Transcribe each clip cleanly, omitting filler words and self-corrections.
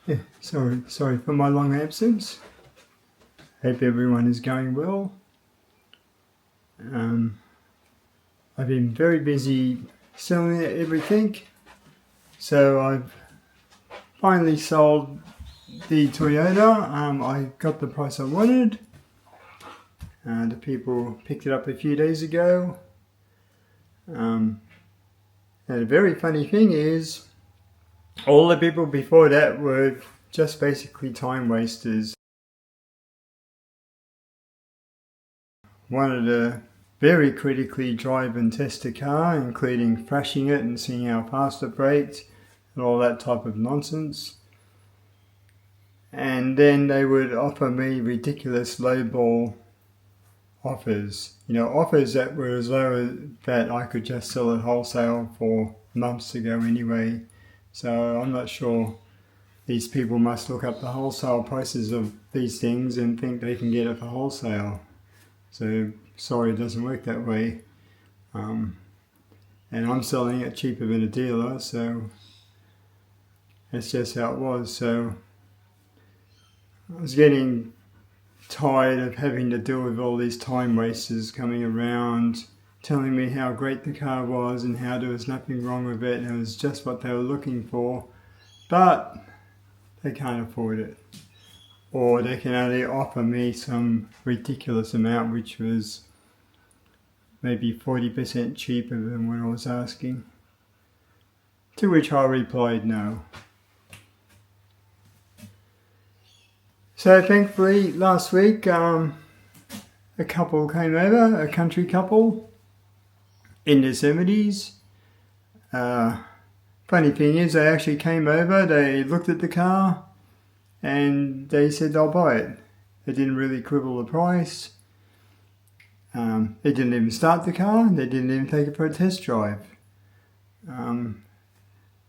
Yeah, sorry for my long absence. Hope everyone is going well. I've been very busy selling everything, so I've finally sold the Toyota. I got the price I wanted. The people picked it up a few days ago. And the very funny thing is, all the people before that were just basically time wasters. Wanted to very critically drive and test a car, including thrashing it and seeing how fast it braked and all that type of nonsense. And then they would offer me ridiculous lowball offers. Offers that were as low as that I could just sell at wholesale for months ago anyway. So I'm not sure. These people must look up the wholesale prices of these things and think they can get it for wholesale. So sorry, it doesn't work that way. And I'm selling it cheaper than a dealer, so that's just how it was. So I was getting tired of having to deal with all these time wasters coming around, telling me how great the car was and how there was nothing wrong with it, and it was just what they were looking for. But they can't afford it. Or they can only offer me some ridiculous amount, which was maybe 40% cheaper than what I was asking. To which I replied no. So thankfully last week a couple came over, a country couple in their 70s. Funny thing is, they actually came over, they looked at the car and they said they'll buy it. They didn't really quibble the price. They didn't even start the car, they didn't even take it for a test drive. They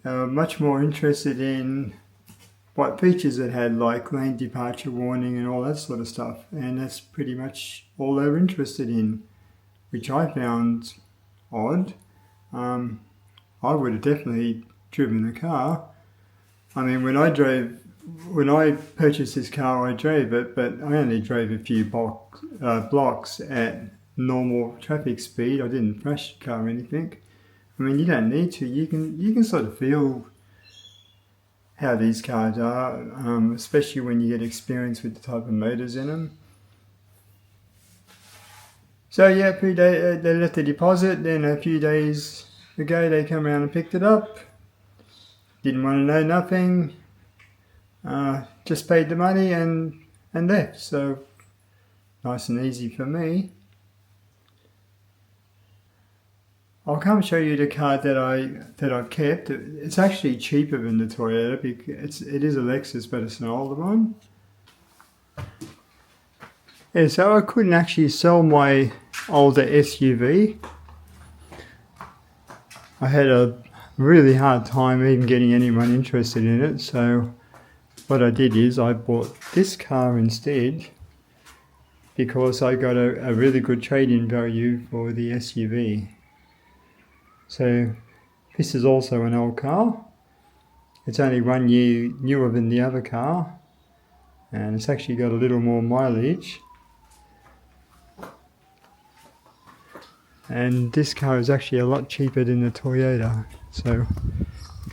were much more interested in what features it had, like lane departure warning and all that sort of stuff. And that's pretty much all they were interested in, which I found odd. I would have definitely driven the car. I mean, when I purchased this car, I drove it, but I only drove a few blocks at normal traffic speed. I didn't thrash the car or anything. I mean, you don't need to. You can sort of feel how these cars are, especially when you get experience with the type of motors in them. So yeah, they left the deposit, then a few days ago they come around and picked it up. Didn't want to know nothing. Just paid the money and left. So nice and easy for me. I'll come show you the car that I've kept. It's actually cheaper than the Toyota because it is a Lexus, but it's an older one. Yeah, so I couldn't actually sell my older SUV. I had a really hard time even getting anyone interested in it. So what I did is I bought this car instead because I got a really good trade-in value for the SUV. So this is also an old car. It's only 1 year newer than the other car, and it's actually got a little more mileage. And this car is actually a lot cheaper than the Toyota. So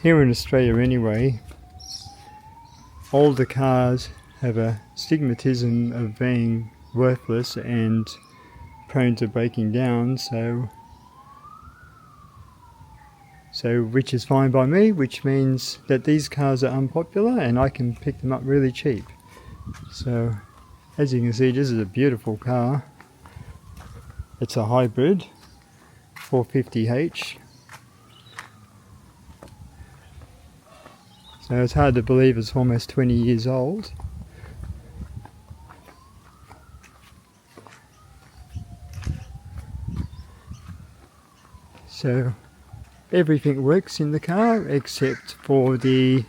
here in Australia anyway, older cars have a stigmatism of being worthless and prone to breaking down, so which is fine by me, which means that these cars are unpopular and I can pick them up really cheap. So as you can see, this is a beautiful car. It's a hybrid 450h. So it's hard to believe it's almost 20 years old. So everything works in the car except for the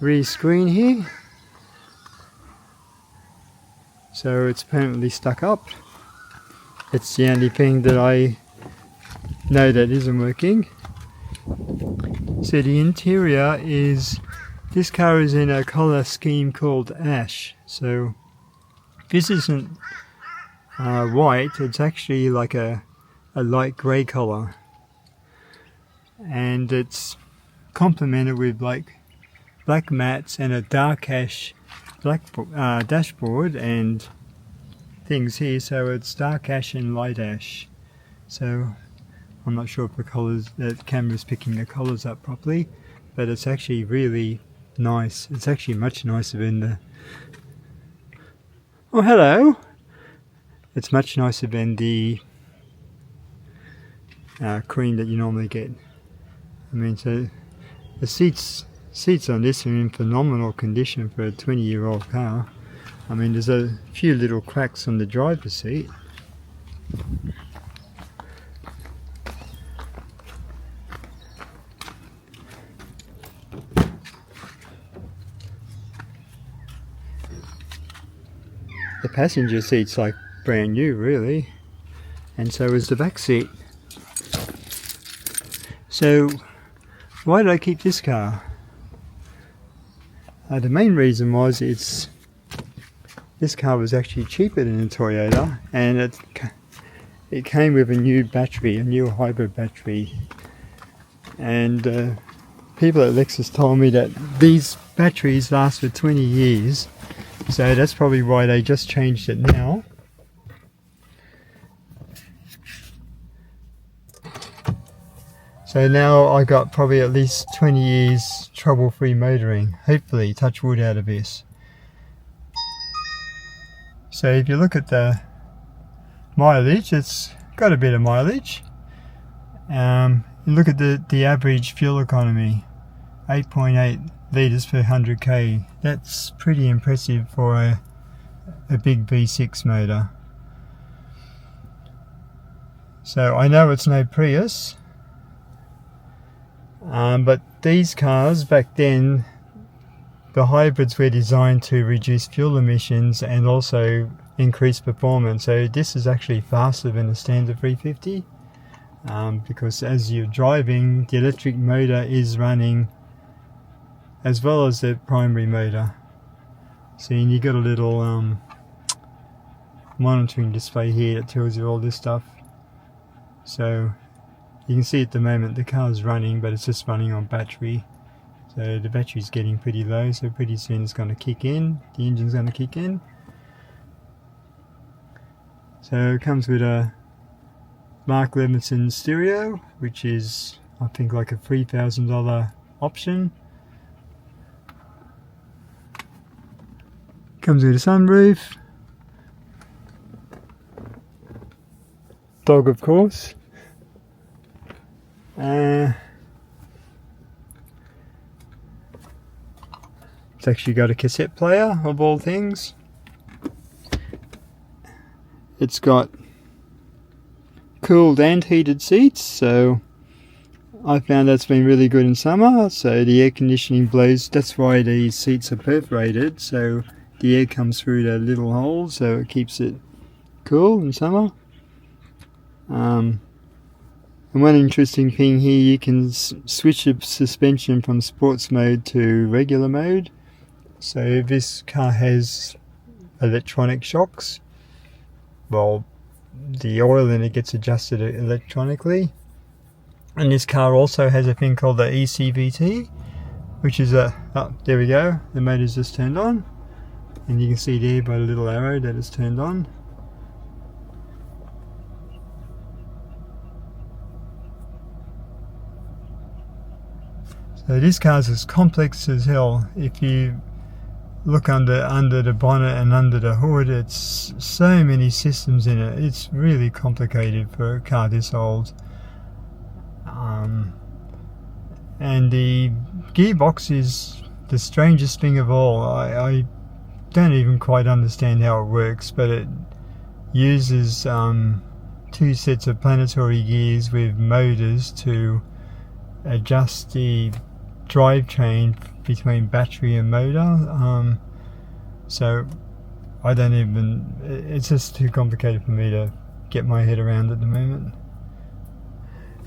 rear screen here. So it's permanently stuck up. It's the only thing that I know that isn't working. So the interior is This car is in a colour scheme called ash, so this isn't white, it's actually like a light grey colour, and it's complemented with like black mats and a dark ash black dashboard and things here, so it's dark ash and light ash. So I'm not sure if the camera's picking the colours up properly, but it's actually really nice. It's actually much nicer than the... Oh, hello! It's much nicer than the cream that you normally get. I mean, so the seats on this are in phenomenal condition for a 20-year-old car. I mean, there's a few little cracks on the driver's seat. The passenger seat's like brand new, really, and so is the back seat. So why did I keep this car? The main reason was this car was actually cheaper than a Toyota, and it came with a new battery, a new hybrid battery, and people at Lexus told me that these batteries last for 20 years. So that's probably why they just changed it now. So now I got probably at least 20 years trouble-free motoring. Hopefully, touch wood out of this. So if you look at the mileage, it's got a bit of mileage. You look at the average fuel economy, 8.8 litres per 100k. That's pretty impressive for a big V6 motor. So I know it's no Prius, but these cars back then, the hybrids were designed to reduce fuel emissions and also increase performance. So this is actually faster than a standard 350, because as you're driving, the electric motor is running as well as the primary motor. See, and you got a little monitoring display here that tells you all this stuff. So you can see at the moment the car's running, but it's just running on battery. So the battery's getting pretty low, so pretty soon it's going to kick in, the engine's going to kick in. So it comes with a Mark Levinson stereo, which is I think like a $3,000 option. Comes with a sunroof, dog of course, it's actually got a cassette player of all things. It's got cooled and heated seats, so I found that's been really good in summer. So the air conditioning blows, that's why these seats are perforated, so the air comes through the little holes, so it keeps it cool in summer. And one interesting thing here, you can switch the suspension from sports mode to regular mode. So this car has electronic shocks. Well, the oil in it gets adjusted electronically. And this car also has a thing called the ECVT, which is oh, there we go, the motor's just turned on. And you can see there by the little arrow that it's turned on. So this car's as complex as hell. If you look under the bonnet and under the hood, it's so many systems in it. It's really complicated for a car this old. And the gearbox is the strangest thing of all. I don't even quite understand how it works, but it uses two sets of planetary gears with motors to adjust the drivetrain between battery and motor. So I don't even, it's just too complicated for me to get my head around at the moment.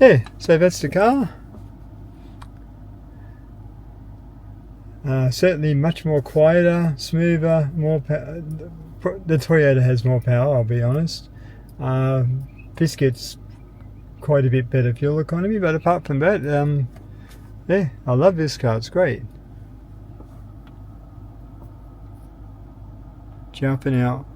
Yeah, so that's the car. Certainly much more quieter, smoother, more the Toyota has more power, I'll be honest. This gets quite a bit better fuel economy, but apart from that, yeah, I love this car, it's great. Jumping out.